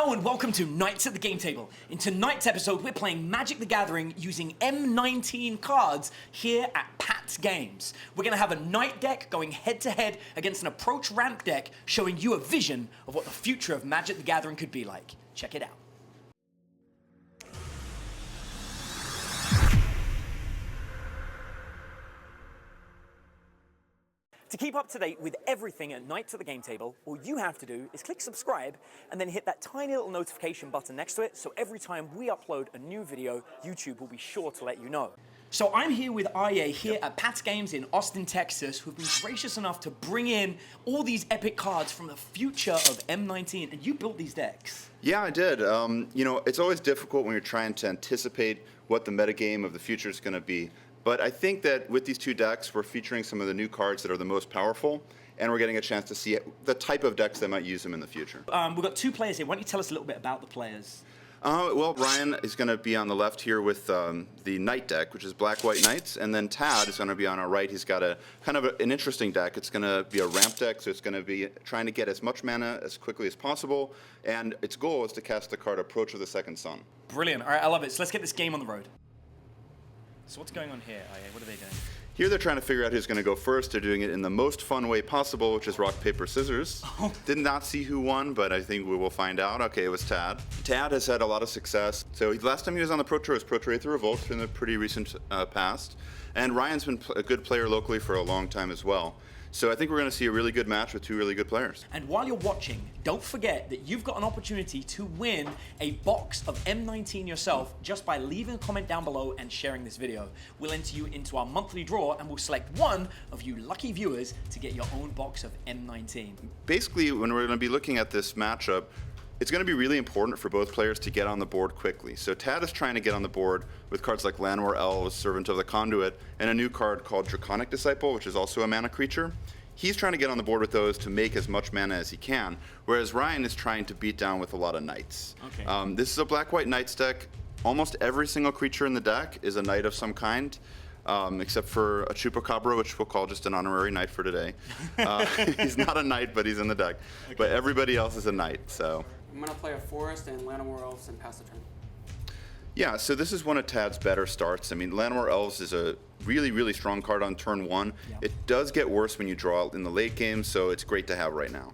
Hello and welcome to Knights at the Game Table. In tonight's episode, we're playing Magic the Gathering using M19 cards here at Pat's Games. We're going to have a Knight deck going head-to-head against an approach ramp deck, showing you a vision of what the future of Magic the Gathering could be like. Check it out. To keep up to date with everything at Knights at the Game Table, all you have to do is click subscribe and then hit that tiny little notification button next to it, so every time we upload a new video, YouTube will be sure to let you know. So I'm here with Aryeh here at Pat's Games in Austin, Texas, who've been gracious enough to bring in all these epic cards from the future of M19, and you built these decks. Yeah, I did. You know, it's always difficult when you're trying to anticipate what the metagame of the future is going to be. But I think that with these two decks, we're featuring some of the new cards that are the most powerful, and we're getting a chance to see the type of decks that might use them in the future. We've got two players here. Why don't you tell us a little bit about the players? Well, Ryan is going to be on the left here with the Knight deck, which is Black-White Knights, and then Tad is going to be on our right. He's got a kind of an interesting deck. It's going to be a ramp deck, so it's going to be trying to get as much mana as quickly as possible, and its goal is to cast the card Approach of the Second Sun. Brilliant. All right, I love it. So let's get this game on the road. So what's going on here, Aryeh? What are they doing? Here they're trying to figure out who's going to go first. They're doing it in the most fun way possible, which is rock, paper, scissors. Oh. Did not see who won, but I think we will find out. Okay, it was Tad. Tad has had a lot of success. So last time he was on the Pro Tour was Pro Tour 8 the Revolt in the pretty recent past. And Ryan's been a good player locally for a long time as well. So I think we're going to see a really good match with two really good players. And while you're watching, don't forget that you've got an opportunity to win a box of M19 yourself just by leaving a comment down below and sharing this video. We'll enter you into our monthly draw and we'll select one of you lucky viewers to get your own box of M19. Basically, when we're going to be looking at this matchup, it's going to be really important for both players to get on the board quickly. So Tad is trying to get on the board with cards like Llanowar Elves, Servant of the Conduit, and a new card called Draconic Disciple, which is also a mana creature. He's trying to get on the board with those to make as much mana as he can, whereas Ryan is trying to beat down with a lot of Knights. Okay. This is a Black-White Knights deck. Almost every single creature in the deck is a Knight of some kind. Except for a Chupacabra, which we'll call just an honorary knight for today. He's not a knight, but he's in the deck. Okay. But everybody else is a knight, so. I'm going to play a Forest and Llanowar Elves and pass the turn. Yeah, so this is one of Tad's better starts. I mean, Llanowar Elves is a really, really strong card on turn one. Yep. It does get worse when you draw in the late game, so it's great to have right now.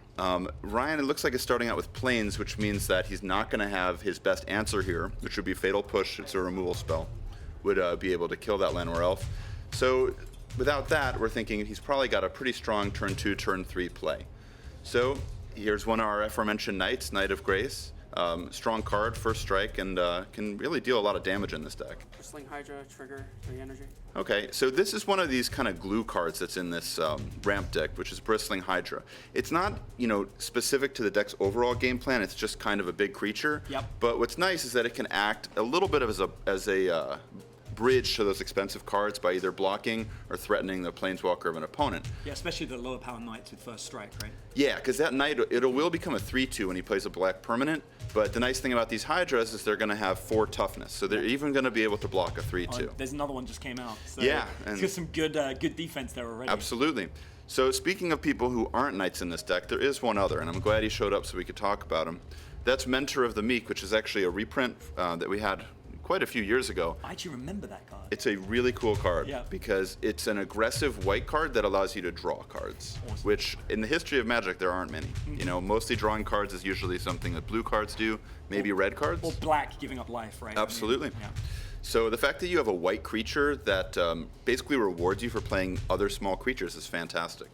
Ryan, it looks like, is starting out with Plains, which means that he's not going to have his best answer here, which would be Fatal Push. It's a removal spell. Would be able to kill that Llanowar Elf. So without that, we're thinking he's probably got a pretty strong turn 2, turn 3 play. So here's one of our aforementioned Knights, Knight of Grace. Strong card, first strike, and can really deal a lot of damage in this deck. Bristling Hydra, trigger, 3 energy. Okay, so this is one of these kind of glue cards that's in this ramp deck, which is Bristling Hydra. It's not, you know, specific to the deck's overall game plan. It's just kind of a big creature. Yep. But what's nice is that it can act a little bit as a bridge to those expensive cards by either blocking or threatening the planeswalker of an opponent. Yeah, especially the lower power Knights with first strike, right? Yeah, because that Knight, it will become a 3/2 when he plays a black permanent, but the nice thing about these Hydras is they're going to have 4 toughness, so they're even going to be able to block a 3/2. Oh, there's another one just came out. So yeah. It's got some good defense there already. Absolutely. So speaking of people who aren't Knights in this deck, there is one other, and I'm glad he showed up so we could talk about him. That's Mentor of the Meek, which is actually a reprint that we had quite a few years ago. I actually remember that card. It's a really cool card because it's an aggressive white card that allows you to draw cards, which in the history of Magic there aren't many. You know, mostly drawing cards is usually something that blue cards do, maybe red cards. Or black giving up life, right? Absolutely. I mean, So the fact that you have a white creature that basically rewards you for playing other small creatures is fantastic.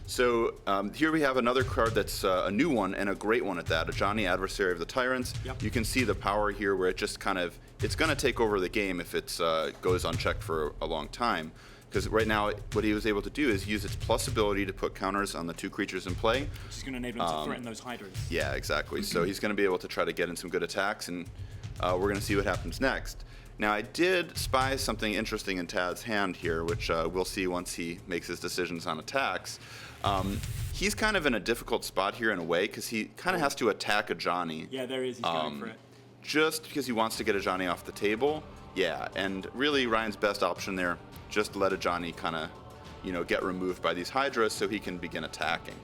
So here we have another card that's a new one and a great one at that, Ajani, Adversary of the Tyrants. Yep. You can see the power here where it just kind of, it's going to take over the game if it goes unchecked for a long time. Because right now, what he was able to do is use its plus ability to put counters on the 2 creatures in play. Which is going to enable him to threaten those Hydras. Yeah, exactly. So he's going to be able to try to get in some good attacks, and we're going to see what happens next. Now, I did spy something interesting in Tad's hand here, which we'll see once he makes his decisions on attacks. He's kind of in a difficult spot here in a way, because he kind of has to attack Ajani. Yeah, there he is. He's going for it. Just because he wants to get Ajani off the table. Yeah, and really Ryan's best option there, just let Ajani kind of, you know, get removed by these Hydras so he can begin attacking.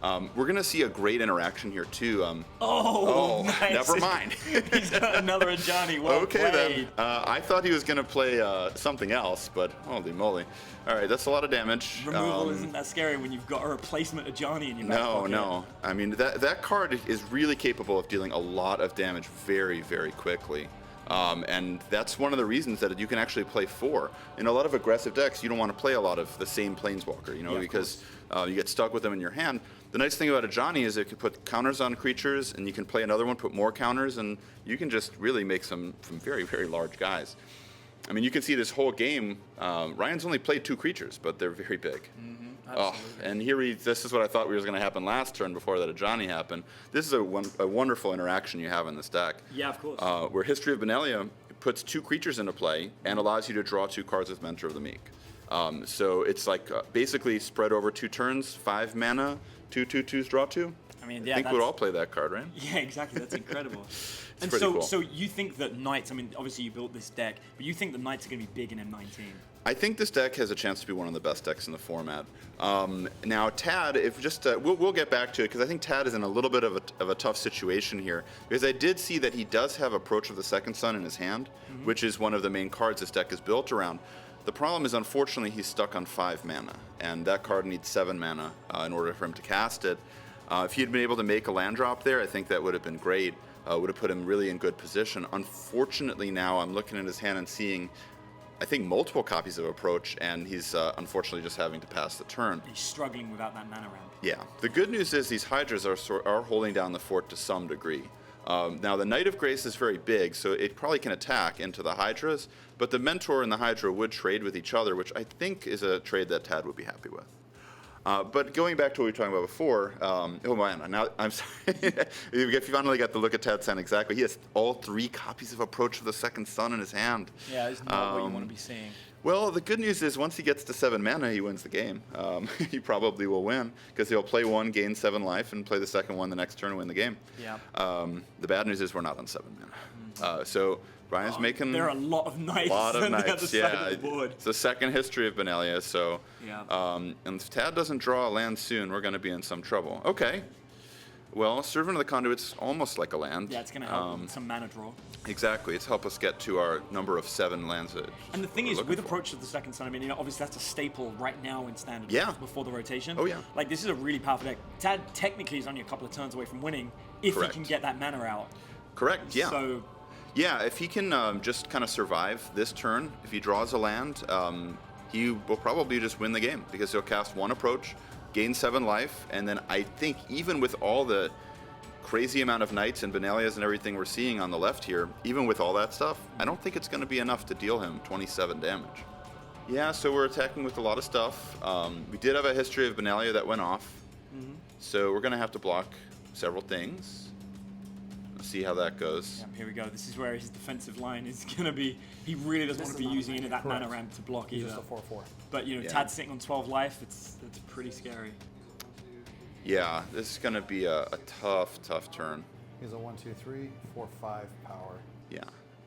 We're going to see a great interaction here, too. Nice. Never mind. He's got another Ajani. Well Okay, played. then. I thought he was going to play something else, but holy moly. All right, that's a lot of damage. Removal isn't that scary when you've got a replacement Ajani in your back pocket. No. I mean, that card is really capable of dealing a lot of damage very, very quickly. And that's one of the reasons that you can actually play 4. In a lot of aggressive decks, you don't want to play a lot of the same Planeswalker, because you get stuck with them in your hand. The nice thing about Ajani is it can put counters on creatures, and you can play another one, put more counters, and you can just really make some very, very large guys. I mean, you can see this whole game, Ryan's only played 2 creatures, but they're very big. And this is what I thought was going to happen last turn before that Ajani happened. This is a wonderful interaction you have in this deck. Yeah, of course. Where History of Benalia puts 2 creatures into play and allows you to draw 2 cards with Mentor of the Meek. So it's like basically spread over 2 turns, 5 mana, 2/2/2s, draw 2. I mean, I think we'd all play that card, right? Yeah, exactly. That's incredible. And pretty cool. So you think that Knights, I mean, obviously you built this deck, but you think that Knights are going to be big in M19? I think this deck has a chance to be one of the best decks in the format. Now, Tad, we'll get back to it, because I think Tad is in a little bit of a tough situation here, because I did see that he does have Approach of the Second Sun in his hand, which is one of the main cards this deck is built around. The problem is, unfortunately, he's stuck on 5 mana, and that card needs 7 mana in order for him to cast it. If he had been able to make a land drop there, I think that would have been great. Would have put him really in good position. Unfortunately, now I'm looking at his hand and seeing, I think, multiple copies of Approach, and he's unfortunately just having to pass the turn. He's struggling without that mana ramp. Yeah. The good news is these Hydras are holding down the fort to some degree. Now, the Knight of Grace is very big, so it probably can attack into the Hydras, but the Mentor and the Hydra would trade with each other, which I think is a trade that Tad would be happy with. But going back to what we were talking about before, oh man, now I'm sorry. If you finally got to look at Tad's hand exactly, he has all 3 copies of Approach of the Second Sun in his hand. Yeah, it's not what you want to be seeing. Well, the good news is once he gets to 7 mana, he wins the game. He probably will win, because he'll play 1, gain 7 life, and play the second one the next turn and win the game. Yeah. The bad news is we're not on 7 mana. So Ryan's making there are a lot of Knights on the other side of the board. It's the second History of Benalia, so yeah. and if Tad doesn't draw a land soon, we're going to be in some trouble. Okay. Well, Servant of the Conduit's almost like a land. Yeah, it's going to help with some mana draw. Exactly. It's helped us get to our number of 7 lands. And the thing is, with Approach of the Second Sun, I mean, obviously that's a staple right now in Standard. Yeah. Before the rotation. Oh, yeah. Like, this is a really powerful deck. Tad technically is only a couple of turns away from winning if Correct. he can get that mana out. Correct, yeah. So, yeah, if he can just kind of survive this turn, if he draws a land, he will probably just win the game, because he'll cast 1 Approach, gain 7 life, and then I think even with all the crazy amount of Knights and Benalias and everything we're seeing on the left here, even with all that stuff, I don't think it's going to be enough to deal him 27 damage. Yeah, so we're attacking with a lot of stuff. We did have a History of Benalia that went off, so we're going to have to block several things. Let's see how that goes. Yeah, here we go. This is where his defensive line is going to be. He really doesn't want to be using any of that mana ramp to block either. Just a 4/4. But, you know, Yeah. Tad's sitting on 12 life. It's pretty scary. Yeah, this is going to be a tough turn. He's a 1/2/3 4/5 power. Yeah.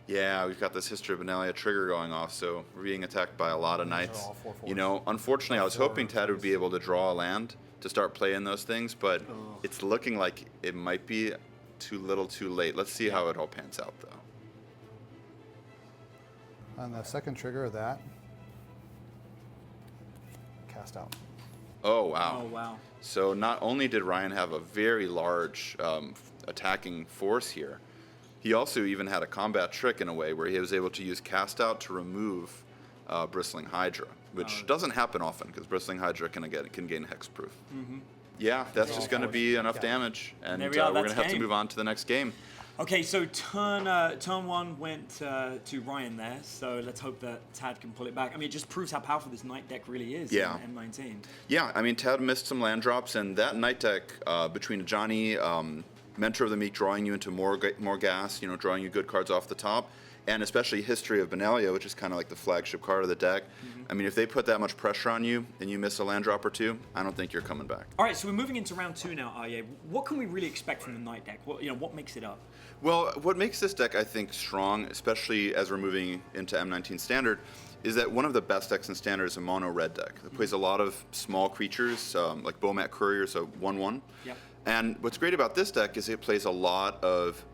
Yeah, we've got this History of Benalia trigger going off, so we're being attacked by a lot of Knights. all 4/4s. You know, unfortunately, I was hoping Tad would be able to draw a land to start playing those things, but it's looking like it might be too little too late. Let's see how it all pans out, though. On the second trigger of that, cast out. Oh, wow. Oh, wow. So not only did Ryan have a very large attacking force here, he also even had a combat trick in a way where he was able to use Cast Out to remove Bristling Hydra, which doesn't happen often because Bristling Hydra can gain hexproof. Yeah, that's just going to be enough damage, and There we're we are, going to that's have to game. move on to the next game. Okay, so turn 1 went to Ryan there, so let's hope that Tad can pull it back. I mean, it just proves how powerful this Knight deck really is Yeah. in M19. Yeah, I mean, Tad missed some land drops, and that Knight deck between Johnny, Mentor of the Meek drawing you into more gas, you know, drawing you good cards off the top, and especially History of Benalia, which is kind of like the flagship card of the deck. I mean, if they put that much pressure on you and you miss a land drop or 2, I don't think you're coming back. All right, so we're moving into round 2 now, Aryeh. What can we really expect from the Knight deck? What makes it up? Well, what makes this deck, I think, strong, especially as we're moving into M19 Standard, is that one of the best decks in Standard is a mono red deck that plays a lot of small creatures, like Bomat Courier, so 1/1. Yep. And what's great about this deck is it plays a lot of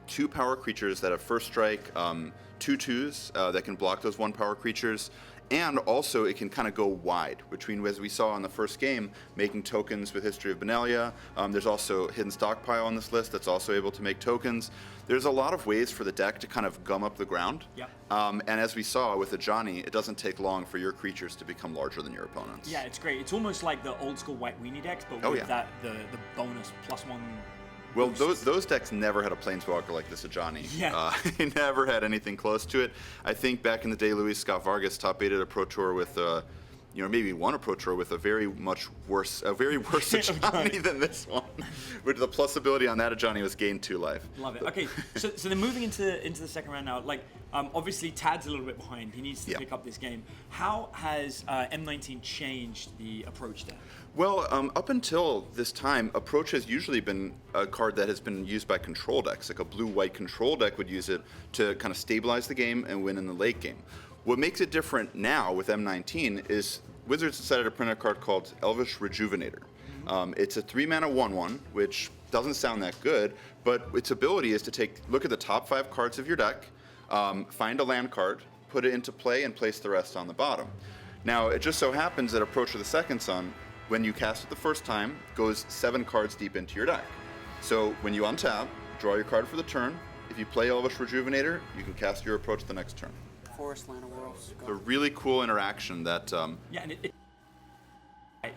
2-power creatures that have first strike, 2/2s that can block those 1-power creatures. And also, it can kind of go wide between, as we saw in the first game, making tokens with History of Benalia. There's also Hidden Stockpile on this list that's also able to make tokens. There's a lot of ways for the deck to kind of gum up the ground. Yep. And as we saw with the Johnny, it doesn't take long for your creatures to become larger than your opponents. Yeah, it's great. It's almost like the old school white weenie decks, but Oh, with yeah. that the bonus +1. Well, boost. those decks never had a Planeswalker like this Ajani. Yeah. He never had anything close to it. I think back in the day, Luis Scott Vargas top 8'd a Pro Tour with, maybe won a Pro Tour with a very worse Ajani than this one. But the plus ability on that Ajani was gain 2 life. Love it. Okay, so then moving into the second round now, like obviously Tad's a little bit behind. He needs to Yeah. pick up this game. How has M19 changed the approach there? Well, up until this time, Approach has usually been a card that has been used by control decks. Like a blue-white control deck would use it to kind of stabilize the game and win in the late game. What makes it different now with M19 is Wizards decided to print a card called Elvish Rejuvenator. It's a 3-mana 1/1, which doesn't sound that good, but its ability is to look at the top 5 cards of your deck, find a land card, put it into play, and place the rest on the bottom. Now, it just so happens that Approach of the Second Sun, when you cast it the first time, goes 7 cards deep into your deck. So when you untap, draw your card for the turn. If you play Elvish Rejuvenator, you can cast your Approach the next turn. Forest, Land of Worlds. A really cool interaction that Yeah, and it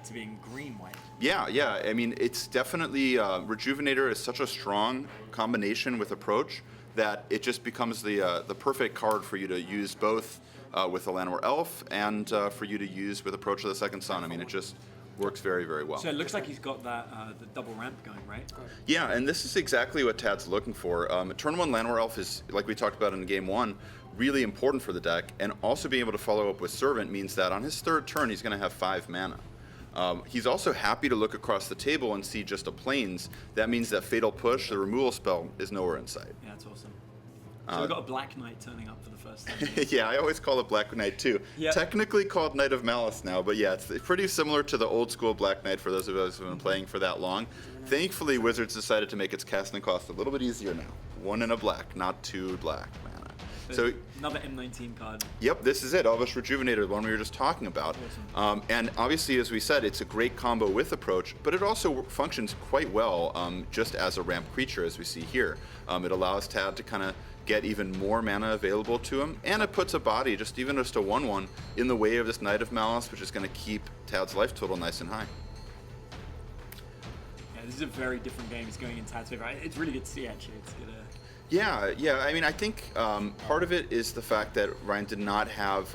to being green-white. Yeah. I mean, it's definitely Rejuvenator is such a strong combination with Approach that it just becomes the perfect card for you to use both with the Llanowar Elf and for you to use with Approach of the Second Sun. I mean, it just works very, very well. So it looks like he's got that the double ramp going, right? Yeah, and this is exactly what Tad's looking for. Turn 1 Llanowar Elf is, like we talked about in Game 1, really important for the deck, and also being able to follow up with Servant means that on his third turn, he's going to have 5 mana. He's also happy to look across the table and see just a Plains. That means that Fatal Push, the removal spell, is nowhere in sight. Yeah, that's awesome. So we've got a Black Knight turning up for the first time. Yeah, I always call it Black Knight too. Yep. Technically called Knight of Malice now, but yeah, it's pretty similar to the old school Black Knight for those of us who have been playing for that long. Thankfully, Wizards decided to make its casting cost a little bit easier now. 1 and a black, not 2 black mana. So another M19 card. Yep, this is it, Elvish Rejuvenator, the one we were just talking about. Awesome. And obviously, as we said, it's a great combo with Approach, but it also functions quite well just as a ramp creature, as we see here. It allows Tad to kind of get even more mana available to him, and it puts a body, even just a 1/1, in the way of this Knight of Malice, which is going to keep Tad's life total nice and high. Yeah, this is a very different game. It's going in Tad's favor. It's really good to see, actually. It's good. Yeah. I mean, I think part of it is the fact that Ryan did not have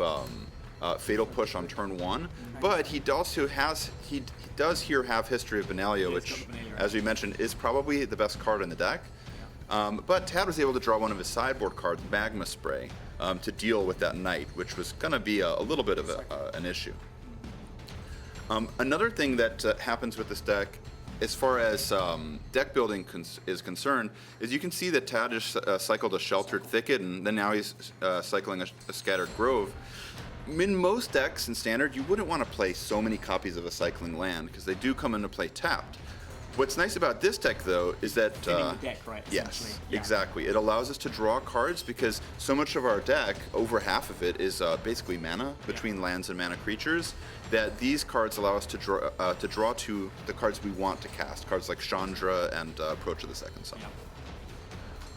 Fatal Push on turn 1, but he does here have History of Benalia, which, as we mentioned, is probably the best card in the deck. But Tad was able to draw one of his sideboard cards, Magma Spray, to deal with that Knight, which was going to be a little bit of an issue. Another thing that happens with this deck, as far as deck building is concerned, is you can see that Tad just cycled a Sheltered Thicket, and then now he's cycling a Scattered Grove. In most decks in Standard, you wouldn't want to play so many copies of a Cycling Land, because they do come into play tapped. What's nice about this deck, though, is that Thinning the deck, right? yes, Yeah. exactly. It allows us to draw cards because so much of our deck, over half of it, is basically mana between lands and mana creatures. That these cards allow us to draw to the cards we want to cast, cards like Chandra and Approach of the Second Sun. Yeah.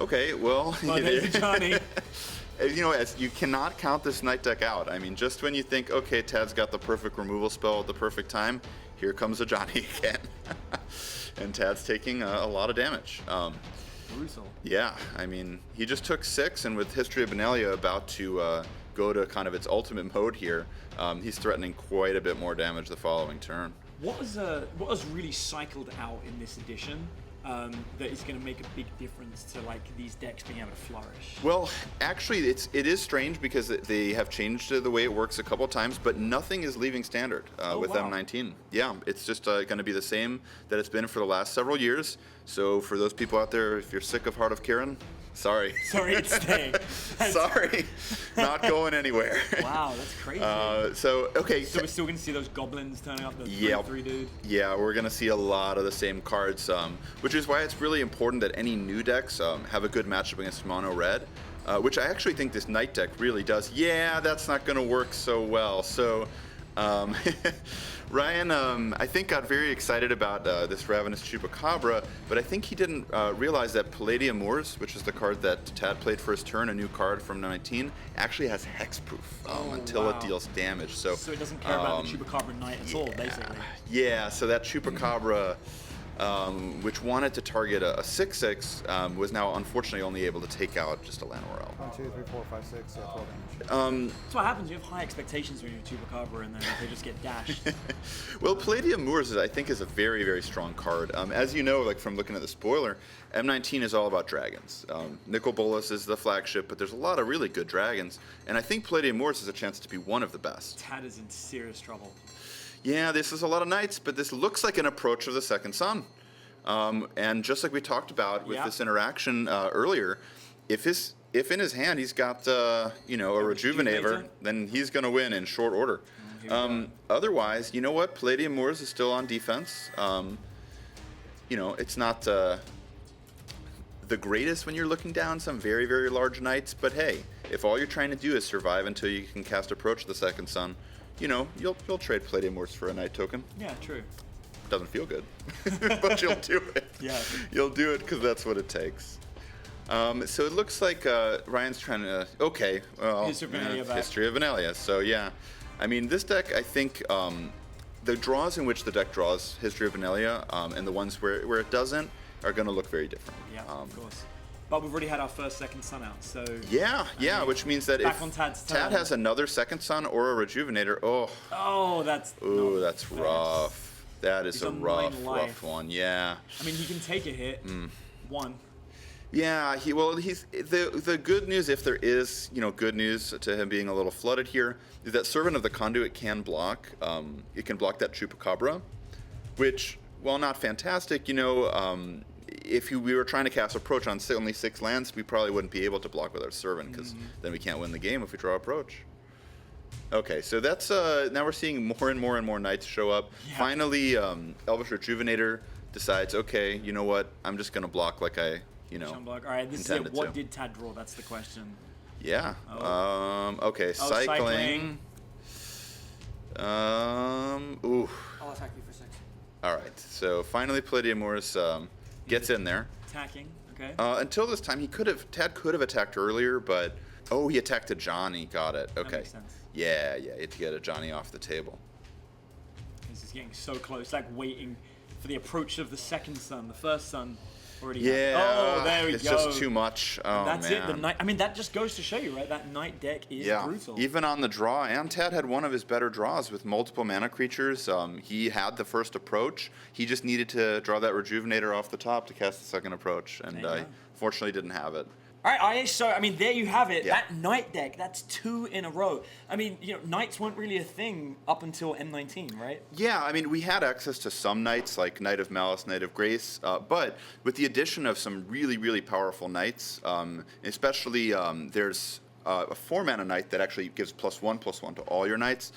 Okay, well, there's Johnny. As you cannot count this Knight deck out. I mean, just when you think, okay, Tad's got the perfect removal spell at the perfect time, here comes a Johnny again. And Tad's taking a lot of damage. Brutal. Yeah, I mean, he just took 6, and with History of Benalia about to go to kind of its ultimate mode here, he's threatening quite a bit more damage the following turn. What has really cycled out in this edition that is going to make a big difference to these decks being able to flourish? Well, actually, it is strange because they have changed the way it works a couple times, but nothing is leaving Standard with wow. M19. Yeah, it's just going to be the same that it's been for the last several years. So for those people out there, if you're sick of Heart of Kiran, Sorry. Sorry, it's staying. Sorry. Not going anywhere. Wow, that's crazy. So we're still going to see those goblins turning up, the Yep. 3/3 dude. Yeah, we're going to see a lot of the same cards, which is why it's really important that any new decks have a good matchup against mono red, which I actually think this Knight deck really does. Yeah, that's not going to work so well. So Ryan, I think, got very excited about this Ravenous Chupacabra, but I think he didn't realize that Palladium Moors, which is the card that Tad played for his turn, a new card from M19, actually has hexproof until it deals damage. So it doesn't care about the Chupacabra Knight at all, basically. Yeah, so that Chupacabra, which wanted to target a 6/6, was now unfortunately only able to take out just a Llanowar Elf. 1, 2, 3, 4, 5, 6, 12 damage. That's what happens. You have high expectations when you're Chupacabra, and then they just get dashed. Well, Palladium Moors, I think, is a very, very strong card. As you know, like from looking at the spoiler, M19 is all about dragons. Nicol Bolas is the flagship, but there's a lot of really good dragons, and I think Palladium Moors has a chance to be one of the best. Tad is in serious trouble. Yeah, this is a lot of knights, but this looks like an approach of the Second Sun. And just like we talked about with this interaction earlier, if in his hand he's got a Rejuvenator, then he's going to win in short order. Otherwise, you know what? Palladium Moors is still on defense. It's not the greatest when you're looking down some very, very large knights, but hey, if all you're trying to do is survive until you can cast Approach of the Second Sun, you'll trade Palladium Moors for a knight token. Yeah, true. Doesn't feel good, but you'll do it. Yeah. You'll do it because that's what it takes. So it looks like Ryan's trying to. Okay, well, History of Benalia. So yeah, I mean this deck. I think the draws in which the deck draws History of Benalia and the ones where it doesn't are going to look very different. Yeah, of course. But we've already had our first Second Sun out, so... Yeah, which means that back if on Tad's Tad has another Second Sun or a Rejuvenator, that's rough. That is a rough one, yeah. I mean, he can take a hit, one. Yeah, he's the good news, if there is, good news to him being a little flooded here, is that Servant of the Conduit can block. It can block that Chupacabra, which, while not fantastic, if we were trying to cast Approach on only 6 lands, we probably wouldn't be able to block with our Servant, because then we can't win the game if we draw Approach. Okay, so that's now we're seeing more and more knights show up. Yeah. Finally, Elvish Rejuvenator decides, okay, you know what? I'm just gonna block like I, All right, this is it. What did Tad draw? That's the question. Yeah. Okay, cycling. Ooh. I'll attack you for 6. All right. So finally, Palladium Moors gets in there. Attacking. Okay. Until this time, Tad could have attacked earlier, but he attacked a Johnny. Got it. Okay. That makes sense. Yeah, you had to get a Johnny off the table. This is getting so close, like waiting for the approach of the Second Sun. The First Sun already happened. Oh, there we go. It's just too much. Oh, that's man. It. The Knight. I mean, that just goes to show you, right? That Knight deck is brutal. Even on the draw, and Tad had one of his better draws with multiple mana creatures. He had the first approach. He just needed to draw that Rejuvenator off the top to cast the second approach, and fortunately didn't have it. All right, Aryeh, so, I mean, there you have it. Yeah. That Knight deck, that's 2 in a row. I mean, Knights weren't really a thing up until M19, right? Yeah, I mean, we had access to some Knights, like Knight of Malice, Knight of Grace, but with the addition of some really, really powerful Knights, especially there's a 4-mana Knight that actually gives +1/+1 to all your Knights.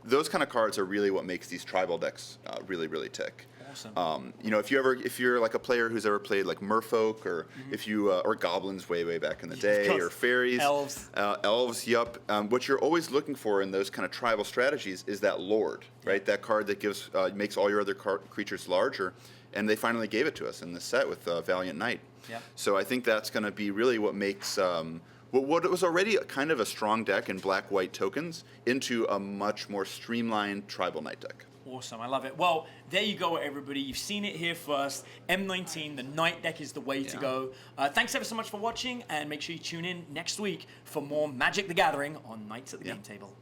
Those kind of cards are really what makes these tribal decks really, really tick. Awesome. If you're like a player who's ever played like Merfolk, or if you or goblins way back in the day, or fairies, elves, yup. What you're always looking for in those kind of tribal strategies is that Lord, right? That card that gives makes all your other creatures larger, and they finally gave it to us in this set with Valiant Knight. Yep. So I think that's going to be really what makes what was already kind of a strong deck in black-white tokens into a much more streamlined tribal Knight deck. Awesome, I love it. Well, there you go, everybody. You've seen it here first. M19, the Knight deck is the way to go. Thanks ever so much for watching, and make sure you tune in next week for more Magic the Gathering on Knights at the Game Table.